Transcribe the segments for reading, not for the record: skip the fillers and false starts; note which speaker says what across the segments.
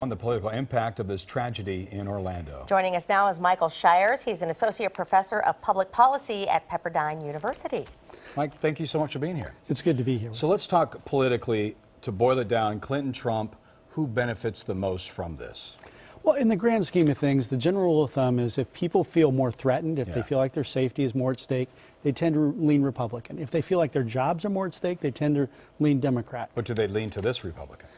Speaker 1: On the political impact of this tragedy in Orlando.
Speaker 2: Joining us now is Michael Shires. He's an associate professor of public policy at Pepperdine University.
Speaker 1: Mike, thank you so much for being here.
Speaker 3: It's good to be here.
Speaker 1: So let's talk politically, to boil it down, Clinton, Trump, who benefits the most from this?
Speaker 3: Well, in the grand scheme of things, the general rule of thumb is if people feel more threatened, if they feel like their safety is more at stake, they tend to lean Republican. If they feel like their jobs are more at stake, they tend to lean Democrat.
Speaker 1: But do they lean to this Republican?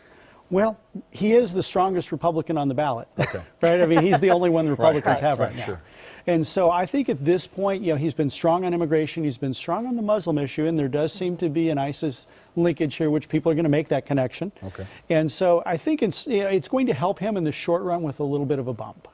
Speaker 3: Well, he is the strongest Republican on the ballot,
Speaker 1: okay.
Speaker 3: right? I mean, he's the only one the Republicans have right now.
Speaker 1: Sure.
Speaker 3: And so I think at this point, you know, he's been strong on immigration, he's been strong on the Muslim issue, and there does seem to be an ISIS linkage here, which people are going to make that connection.
Speaker 1: Okay.
Speaker 3: And so I think it's going to help him in the short run with a little bit of a bump.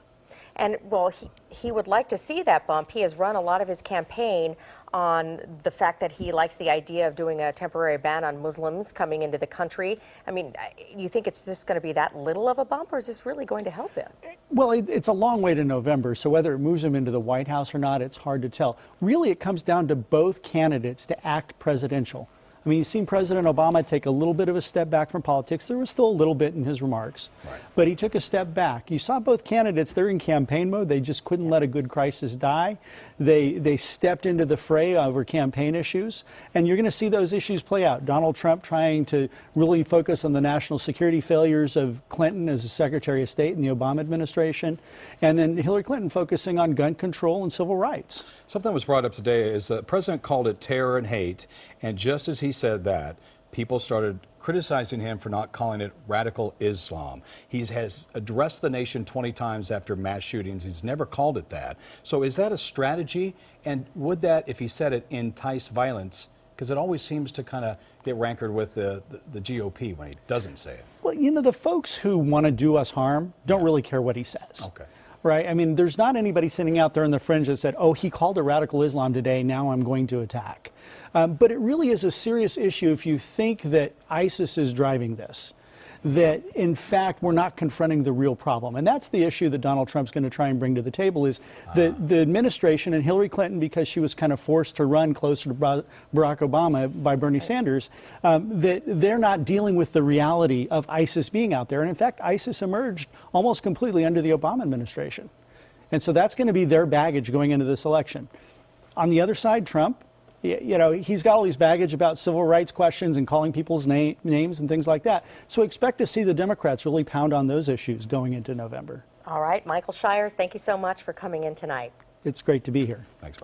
Speaker 2: And, well, he would like to see that bump. He has run a lot of his campaign on the fact that he likes the idea of doing a temporary ban on Muslims coming into the country. I mean, you think it's just going to be that little of a bump, or is this really going to help him?
Speaker 3: Well, it's a long way to November, so whether it moves him into the White House or not, it's hard to tell. Really, it comes down to both candidates to act presidential. I mean, you've seen President Obama take a little bit of a step back from politics. There was still a little bit in his remarks, but he took a step back. You saw both candidates, they're in campaign mode. They just couldn't let a good crisis die. They stepped into the fray over campaign issues, and you're going to see those issues play out. Donald Trump trying to really focus on the national security failures of Clinton as a Secretary of State in the Obama administration, and then Hillary Clinton focusing on gun control and civil rights.
Speaker 1: Something was brought up today is the president called it terror and hate, and just as he said that, people started criticizing him for not calling it radical Islam. He has addressed the nation 20 times after mass shootings. He's never called it that. So is that a strategy? And would that, if he said it, entice violence? Because it always seems to kind of get rankered with the GOP when he doesn't say it.
Speaker 3: Well, you know, the folks who want to do us harm don't really care what he says.
Speaker 1: Okay.
Speaker 3: Right? I mean, there's not anybody sitting out there in the fringe that said, oh, he called it radical Islam today, now I'm going to attack. But it really is a serious issue if you think that ISIS is driving this, that in fact we're not confronting the real problem. And that's the issue that Donald Trump's going to try and bring to the table is the administration and Hillary Clinton, because she was kind of forced to run closer to Barack Obama by Bernie Sanders, that they're not dealing with the reality of ISIS being out there. And in fact, ISIS emerged almost completely under the Obama administration. And so that's going to be their baggage going into this election. On the other side, Trump, you know, he's got all these baggage about civil rights questions and calling people's names and things like that. So expect to see the Democrats really pound on those issues going into November.
Speaker 2: All right, Michael Shires, thank you so much for coming in tonight.
Speaker 3: It's great to be here.
Speaker 1: Thanks.